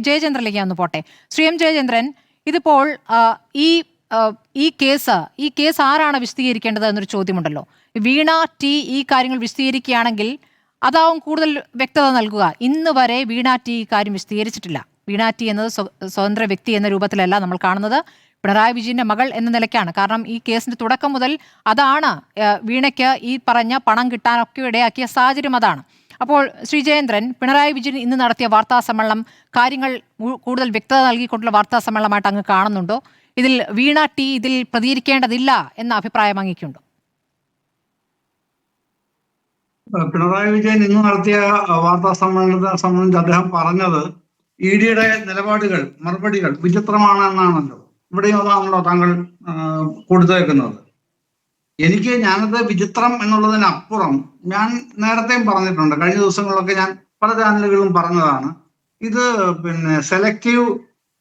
ജയചന്ദ്രനിലേക്ക് ഒന്ന് പോട്ടെ. ശ്രീ എം ജയചന്ദ്രൻ, ഇതിപ്പോൾ ഈ ഈ കേസ് ആരാണ് വിശദീകരിക്കേണ്ടത് എന്നൊരു ചോദ്യമുണ്ടല്ലോ. വീണ ടി ഈ കാര്യങ്ങൾ വിശദീകരിക്കുകയാണെങ്കിൽ അതാവും കൂടുതൽ വ്യക്തത നൽകുക. ഇന്ന് വരെ വീണ ടി ഈ കാര്യം വിശദീകരിച്ചിട്ടില്ല. വീണ ടി എന്നത് സ്വതന്ത്ര വ്യക്തി എന്ന രൂപത്തിലല്ല നമ്മൾ കാണുന്നത്, പിണറായി വിജയന്റെ മകൾ എന്ന നിലയ്ക്കാണ്. കാരണം ഈ കേസിന്റെ തുടക്കം മുതൽ അതാണ് വീണയ്ക്ക് ഈ പറഞ്ഞ പണം കിട്ടാനൊക്കെ ഇടയാക്കിയ സാഹചര്യം അതാണ്. അപ്പോൾ ശ്രീ ജയേന്ദ്രൻ, പിണറായി വിജയൻ ഇന്ന് നടത്തിയ വാർത്താ സമ്മേളനം കാര്യങ്ങൾ കൂടുതൽ വ്യക്തത നൽകിക്കൊണ്ടുള്ള വാർത്താ സമ്മേളനമായിട്ട് അങ്ങ് കാണുന്നുണ്ടോ? ഇതിൽ വീണ ടി ഇതിൽ പ്രതികരിക്കേണ്ടതില്ല എന്ന അഭിപ്രായം അങ്ങേക്കുണ്ടോ? പിണറായി വിജയൻ ഇന്ന് നടത്തിയ വാർത്താ സമ്മേളനത്തെ സംബന്ധിച്ച് അദ്ദേഹം പറഞ്ഞത് ഇ ഡിയുടെ നിലപാടുകൾ, മറുപടികൾ വിചിത്രമാണെന്നാണല്ലോ. ഇവിടെയും അതാണല്ലോ താങ്കൾ കൊടുത്തേക്കുന്നത്. ഞാനത് വിചിത്രം എന്നുള്ളതിനപ്പുറം ഞാൻ നേരത്തെയും പറഞ്ഞിട്ടുണ്ട്, കഴിഞ്ഞ ദിവസങ്ങളിലൊക്കെ ഞാൻ പല ചാനലുകളിലും പറഞ്ഞതാണ്, ഇത് സെലക്റ്റീവ്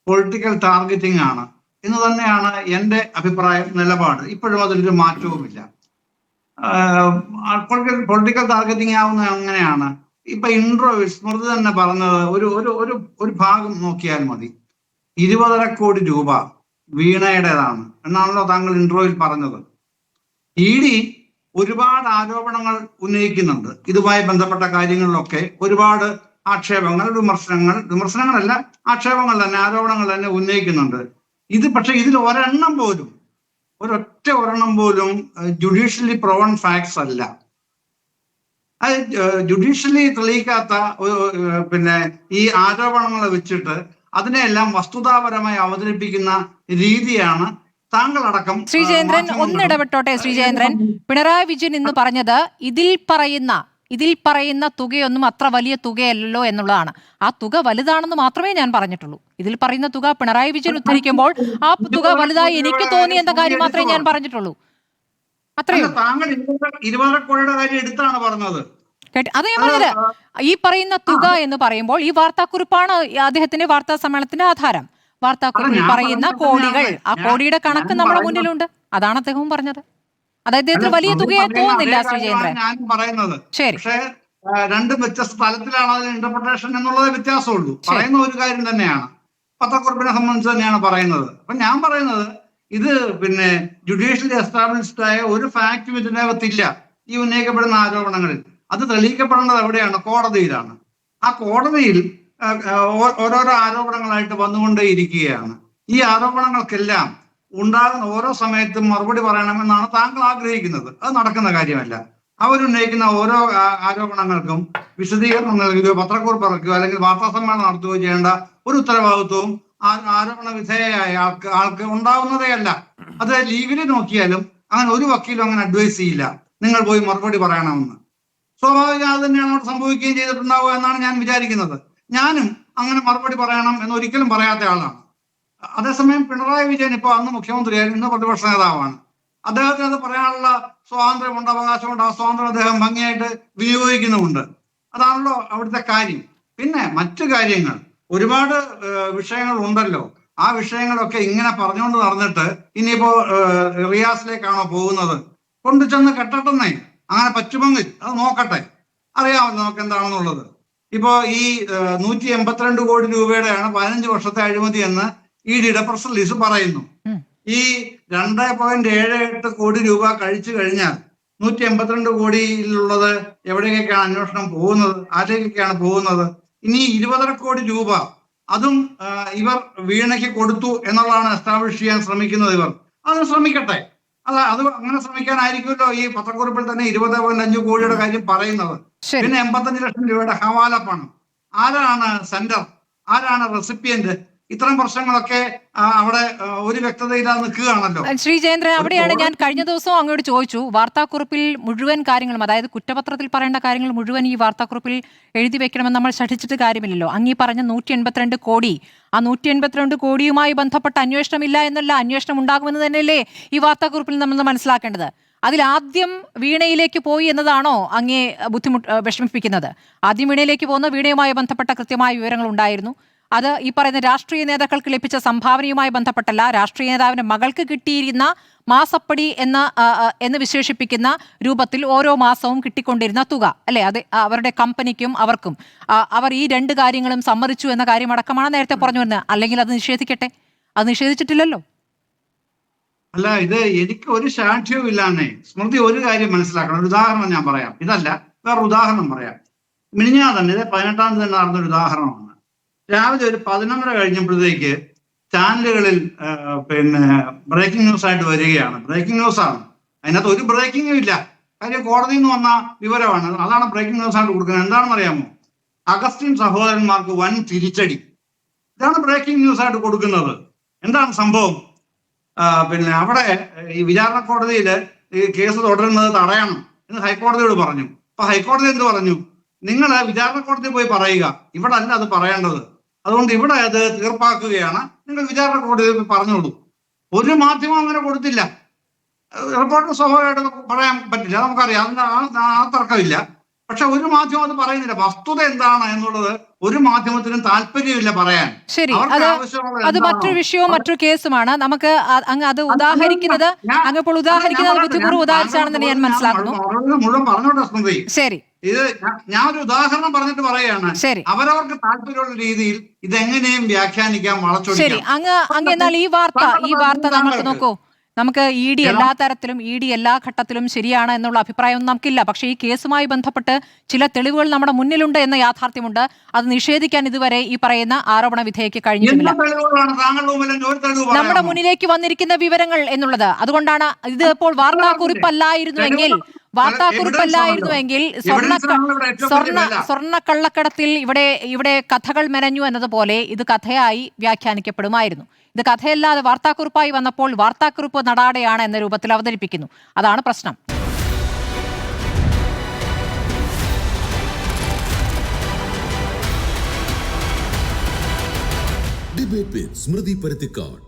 പൊളിറ്റിക്കൽ ടാർഗറ്റിംഗ് ആണ് എന്ന് തന്നെയാണ് എൻ്റെ അഭിപ്രായം, നിലപാട്. ഇപ്പോഴും അതിലൊരു മാറ്റവുമില്ല. പൊളിറ്റിക്കൽ ടാർഗറ്റിംഗ് ആവുന്നത് അങ്ങനെയാണ്. ഇപ്പൊ ഇൻട്രോയിൽ സ്മൃതി തന്നെ പറഞ്ഞത് ഒരു ഭാഗം നോക്കിയാൽ മതി. 20.5 കോടി രൂപ വീണയുടേതാണ് എന്നാണല്ലോ താങ്കൾ ഇൻട്രോയിൽ പറഞ്ഞത്. ഇ ഡി ഒരുപാട് ആരോപണങ്ങൾ ഉന്നയിക്കുന്നുണ്ട്. ഇതുമായി ബന്ധപ്പെട്ട കാര്യങ്ങളിലൊക്കെ ഒരുപാട് ആക്ഷേപങ്ങൾ, വിമർശനങ്ങളല്ല, ആക്ഷേപങ്ങൾ തന്നെ, ആരോപണങ്ങൾ തന്നെ ഉന്നയിക്കുന്നുണ്ട്. പക്ഷെ ഇതിൽ ഒരൊറ്റ ഒരെണ്ണം പോലും ജുഡീഷ്യലി പ്രൂവൺ ഫാക്ട്സ് അല്ല. അത് ജുഡീഷ്യലി തെളിയിക്കാത്ത ഈ ആരോപണങ്ങളെ വെച്ചിട്ട് അതിനെല്ലാം വസ്തുതാപരമായി അവതരിപ്പിക്കുന്ന രീതിയാണ് താങ്കളടക്കം. ശ്രീജയേന്ദ്രൻ ഒന്നിടപെട്ടോട്ടെ. ശ്രീജയേന്ദ്രൻ, പിണറായി വിജയൻ ഇന്ന് പറഞ്ഞത് ഇതിൽ പറയുന്ന തുകയൊന്നും അത്ര വലിയ തുകയല്ലോ എന്നുള്ളതാണ്. ആ തുക വലുതാണെന്ന് മാത്രമേ ഞാൻ പറഞ്ഞിട്ടുള്ളൂ. ഇതിൽ പറയുന്ന തുക പിണറായി വിജയൻ ഉദ്ധരിക്കുമ്പോൾ ആ തുക വലുതായി എനിക്ക് തോന്നി എന്ന കാര്യം മാത്രമേ ഞാൻ പറഞ്ഞിട്ടുള്ളൂ. അത്രയും താങ്കൾ 20 കോടിയുടെ കാര്യം എടുത്താണ് പറഞ്ഞത്. അതേ പറഞ്ഞത്. ഈ പറയുന്ന തുക എന്ന് പറയുമ്പോൾ ഈ വാർത്താക്കുറിപ്പാണ് അദ്ദേഹത്തിന്റെ വാർത്താ സമ്മേളനത്തിന്റെ ആധാരം. വാർത്താക്കുറിപ്പിൽ പറയുന്ന കോടികൾ, ആ കോടിയുടെ കണക്ക് നമ്മുടെ മുന്നിലുണ്ട്. അതാണ് അദ്ദേഹവും പറഞ്ഞത്. അതായത് ഇത്ര വലിയ തുകയായി തോന്നുന്നില്ല ശ്രീജയേന്ദ്രൻ. ശരി, പക്ഷേ രണ്ടും വ്യത്യസ്ത തലത്തിലാണ് അതിന് ഇന്റർപ്രിട്ടേഷൻ എന്നുള്ളത് വ്യത്യാസമുള്ളൂ. പറയുന്ന ഒരു കാര്യം തന്നെയാണ്, പത്രക്കുറിപ്പിനെ സംബന്ധിച്ച് തന്നെയാണ് പറയുന്നത്. അപ്പൊ ഞാൻ പറയുന്നത് ഇത് ജുഡീഷ്യലി എസ്റ്റാബ്ലിഷ്ഡ് ആയ ഒരു ഫാക്റ്റും ഇതിനകത്തില്ല. ഈ ഉന്നയിക്കപ്പെടുന്ന ആരോപണങ്ങളിൽ അത് തെളിയിക്കപ്പെടേണ്ടത് എവിടെയാണ്? കോടതിയിലാണ്. ആ കോടതിയിൽ ഓരോരോ ആരോപണങ്ങളായിട്ട് വന്നുകൊണ്ടേയിരിക്കുകയാണ്. ഈ ആരോപണങ്ങൾക്കെല്ലാം ഉണ്ടാകുന്ന ഓരോ സമയത്തും മറുപടി പറയണമെന്നാണ് താങ്കൾ ആഗ്രഹിക്കുന്നത്. അത് നടക്കുന്ന കാര്യമല്ല. അവരുന്നയിക്കുന്ന ഓരോ ആരോപണങ്ങൾക്കും വിശദീകരണം നൽകുകയോ പത്രക്കുറിപ്പ് ഇറക്കുകയോ അല്ലെങ്കിൽ വാർത്താ സമ്മേളനം നടത്തുകയോ ചെയ്യേണ്ട ഒരു ഉത്തരവാദിത്വവും ആരോപണ വിധേയയായ ആൾക്ക് ഉണ്ടാവുന്നതേ അല്ല. അത് ലീഗലി നോക്കിയാലും അങ്ങനെ ഒരു വക്കീലും അങ്ങനെ അഡ്വൈസ് ചെയ്യില്ല, നിങ്ങൾ പോയി മറുപടി പറയണമെന്ന്. സ്വാഭാവികം അത് തന്നെയാണ് അവിടെ സംഭവിക്കുകയും ചെയ്തിട്ടുണ്ടാവുക എന്നാണ് ഞാൻ വിചാരിക്കുന്നത്. ഞാനും അങ്ങനെ മറുപടി പറയണം എന്നൊരിക്കലും പറയാത്ത ആളാണ്. അതേസമയം പിണറായി വിജയൻ ഇപ്പോൾ അന്ന് മുഖ്യമന്ത്രിയായിരുന്നു, ഇന്ന് പ്രതിപക്ഷ നേതാവാണ്. അദ്ദേഹത്തിന് അത് പറയാനുള്ള സ്വാതന്ത്ര്യമുണ്ട്, അവകാശമുണ്ട്. ആ സ്വാതന്ത്ര്യം അദ്ദേഹം ഭംഗിയായിട്ട് വിനിയോഗിക്കുന്നുമുണ്ട്. അതാണല്ലോ അവിടുത്തെ കാര്യം. പിന്നെ മറ്റു കാര്യങ്ങൾ, ഒരുപാട് വിഷയങ്ങൾ ഉണ്ടല്ലോ. ആ വിഷയങ്ങളൊക്കെ ഇങ്ങനെ പറഞ്ഞുകൊണ്ട് നടന്നിട്ട് ഇനിയിപ്പോ റിയാസിലേക്കാണോ പോകുന്നത്? കൊണ്ടു ചെന്ന് കെട്ടട്ടെന്നേ, അങ്ങനെ പറ്റുമെങ്കിൽ അത് നോക്കട്ടെ, അറിയാമല്ലോ നമുക്ക് എന്താണെന്നുള്ളത്. ഇപ്പോ ഈ 182 കോടി രൂപയുടെയാണ് 15 വർഷത്തെ അഴിമതി എന്ന് ഇ ഡിയുടെ പ്രസ് റിലീസ് പറയുന്നു. ഈ 2.78 കോടി രൂപ കഴിച്ചു കഴിഞ്ഞാൽ 182 കോടിയിലുള്ളത് എവിടേക്കാണ് അന്വേഷണം പോകുന്നത്? ആരിലേക്കാണ് പോകുന്നത്? ഇനി 20.5 കോടി രൂപ അതും ഇവർ വീണയ്ക്ക് കൊടുത്തു എന്നുള്ളതാണ് എസ്റ്റാബ്ലിഷ് ചെയ്യാൻ ശ്രമിക്കുന്നത്. ഇവർ അതിന് ശ്രമിക്കട്ടെ. അത് അങ്ങനെ ശ്രമിക്കാനായിരിക്കുമല്ലോ ഈ പത്രക്കുറിപ്പിൽ തന്നെ 20.5 കോടിയുടെ കാര്യം പറയുന്നത്. പിന്നെ 85 ലക്ഷം രൂപയുടെ ഹവാല പണം. ആരാണ് സെൻഡർ? ആരാണ് റെസിപ്പിയന്റ്? ഇത്തരം പ്രശ്നങ്ങളൊക്കെ അവിടെ ഒരു വ്യക്തതയില്ലാതെ നിൽക്കുകയാണല്ലോ. ശ്രീജയേന്ദ്രൻ, അവിടെയാണ് ഞാൻ കഴിഞ്ഞ ദിവസവും അങ്ങോട്ട് ചോദിച്ചു. വാർത്താക്കുറിപ്പിൽ മുഴുവൻ കാര്യങ്ങളും, അതായത് കുറ്റപത്രത്തിൽ പറയേണ്ട കാര്യങ്ങൾ മുഴുവൻ ഈ വാർത്താക്കുറിപ്പിൽ എഴുതി വെക്കണമെന്ന് നമ്മൾ പഠിച്ചിട്ട് കാര്യമില്ലല്ലോ. അങ്ങീ പറഞ്ഞ 182 കോടി, ആ 182 കോടിയുമായി ബന്ധപ്പെട്ട അന്വേഷണമില്ല എന്നല്ല, അന്വേഷണം ഉണ്ടാകുമെന്ന് തന്നെയല്ലേ ഈ വാർത്താക്കുറിപ്പിൽ നമ്മൾ മനസ്സിലാക്കേണ്ടത്. അതിലാദ്യം വീണയിലേക്ക് പോയി എന്നതാണോ അങ്ങേ വിഷമിപ്പിക്കുന്നത്? ആദ്യം വീണയിലേക്ക് പോകുന്ന വീണയുമായി ബന്ധപ്പെട്ട കൃത്യമായ വിവരങ്ങൾ ഉണ്ടായിരുന്നു. അത് ഈ പറയുന്ന രാഷ്ട്രീയ നേതാക്കൾക്ക് ലഭിച്ച സംഭാവനയുമായി ബന്ധപ്പെട്ടല്ല, രാഷ്ട്രീയ നേതാവിന്റെ മകൾക്ക് കിട്ടിയിരുന്ന മാസപ്പടി എന്ന് വിശേഷിപ്പിക്കുന്ന രൂപത്തിൽ ഓരോ മാസവും കിട്ടിക്കൊണ്ടിരുന്ന തുക അല്ലെ, അത് അവരുടെ കമ്പനിക്കും അവർക്കും അവർ ഈ രണ്ട് കാര്യങ്ങളും സമ്മതിച്ചു എന്ന കാര്യമടക്കമാണ് നേരത്തെ പറഞ്ഞു വരുന്നത്. അല്ലെങ്കിൽ അത് നിഷേധിക്കട്ടെ, അത് നിഷേധിച്ചിട്ടില്ലല്ലോ. അല്ല, ഇത് എനിക്ക് ഒരു സാക്ഷ്യവും ഇല്ലാന്നേ. സ്മൃതി ഒരു കാര്യം മനസ്സിലാക്കണം. ഒരു ഉദാഹരണം ഞാൻ പറയാം, ഇതല്ല വേറെ ഉദാഹരണം പറയാം. മിനിഞ്ഞാ തന്നെ, ഇത് 18-ാം തീയതി തന്നെ നടന്നൊരു ഉദാഹരണമാണ്. രാവിലെ ഒരു 11:30 കഴിഞ്ഞപ്പോഴത്തേക്ക് ചാനലുകളിൽ ബ്രേക്കിംഗ് ന്യൂസ് ആയിട്ട് വരികയാണ്. ബ്രേക്കിംഗ് ന്യൂസ് ആണ്, അതിനകത്ത് ഒരു ബ്രേക്കിംഗും ഇല്ല. കാര്യം കോടതിയിൽ നിന്ന് വന്ന വിവരമാണ്, അതാണ് ബ്രേക്കിംഗ് ന്യൂസ് ആയിട്ട് കൊടുക്കുന്നത്. എന്താണെന്ന് അറിയാമോ? അഗസ്റ്റിൻ സഹോദരന്മാർക്ക് വൻ തിരിച്ചടി. ഇതാണ് ബ്രേക്കിംഗ് ന്യൂസ് ആയിട്ട് കൊടുക്കുന്നത്. എന്താണ് സംഭവം? അവിടെ ഈ വിചാരണ കോടതിയിൽ ഈ കേസ് തുടരുന്നത് തടയണം എന്ന് ഹൈക്കോടതിയോട് പറഞ്ഞു. അപ്പൊ ഹൈക്കോടതി എന്ത് പറഞ്ഞു? നിങ്ങൾ വിചാരണ കോടതിയിൽ പോയി പറയുക, ഇവിടെ അല്ല അത് പറയേണ്ടത്, അതുകൊണ്ട് ഇവിടെ അത് തീർപ്പാക്കുകയാണ്, നിങ്ങൾ വിചാരണ കോടതിയിൽ പോയി പറഞ്ഞോളൂ. ഒരു മാധ്യമം അങ്ങനെ കൊടുത്തില്ല. റിപ്പോർട്ടർ സ്വാഭാവികമായിട്ട് പറയാൻ പറ്റില്ല, നമുക്കറിയാം, അതിന് ആ തർക്കമില്ല. പക്ഷെ ഒരു മാധ്യമം അത് പറയുന്നില്ല. വസ്തുത എന്താണ് എന്നുള്ളത് ഒരു മാധ്യമത്തിനും താല്പര്യമില്ല പറയാൻ. ശരി, അത് മറ്റൊരു വിഷയവും മറ്റൊരു കേസുമാണ്. നമുക്ക് അങ്ങ് അത് ഉദാഹരിക്കുന്നത് ഇപ്പോൾ ഉദാഹരിക്കുന്നത് ബുദ്ധിപൂർവ്വം ഉദാഹരിച്ചാണെന്ന് ഞാൻ മനസ്സിലാക്കുന്നു. മുഴുവൻ പറഞ്ഞോട്ടെ സ്മൃതി. ശരി, ഇത് ഞാൻ ഒരു ഉദാഹരണം പറഞ്ഞിട്ട് പറയാണ്. ശരി, അവരവർക്ക് താല്പര്യമുള്ള രീതിയിൽ ഇതെങ്ങനെയും വ്യാഖ്യാനിക്കാം, വളച്ചൊടിക്കാം. ശരി, അങ്ങ് എന്നാൽ ഈ വാർത്ത നമുക്ക് നോക്കൂ. നമുക്ക് ED എല്ലാ തരത്തിലും ED എല്ലാ ഘട്ടത്തിലും ശരിയാണ് എന്നുള്ള അഭിപ്രായമൊന്നും നമുക്കില്ല. പക്ഷേ ഈ കേസുമായി ബന്ധപ്പെട്ട് ചില തെളിവുകൾ നമ്മുടെ മുന്നിലുണ്ട് എന്ന യാഥാർത്ഥ്യമുണ്ട്. അത് നിഷേധിക്കാൻ ഇതുവരെ ഈ പറയുന്ന ആരോപണ വിധേയക്ക് കഴിഞ്ഞിട്ടില്ല. നമ്മുടെ മുന്നിലേക്ക് വന്നിരിക്കുന്ന വിവരങ്ങൾ എന്നുള്ളത് അതുകൊണ്ടാണ്. ഇത് ഇപ്പോൾ വാർത്താക്കുറിപ്പല്ലായിരുന്നുവെങ്കിൽ സ്വർണ്ണക്കള്ളക്കടത്തിൽ ഇവിടെ കഥകൾ മെനഞ്ഞു എന്നതുപോലെ ഇത് കഥയായി വ്യാഖ്യാനിക്കപ്പെടുമായിരുന്നു. ഇത് കഥയല്ലാതെ വാർത്താക്കുറിപ്പായി വന്നപ്പോൾ വാർത്താക്കുറിപ്പ് നടാടെയാണ് എന്ന രൂപത്തിൽ അവതരിപ്പിക്കുന്നു. അതാണ് പ്രശ്നം. ഡിബേറ്റ് വിത്ത് സ്മൃതി പരുത്തിക്കാട്.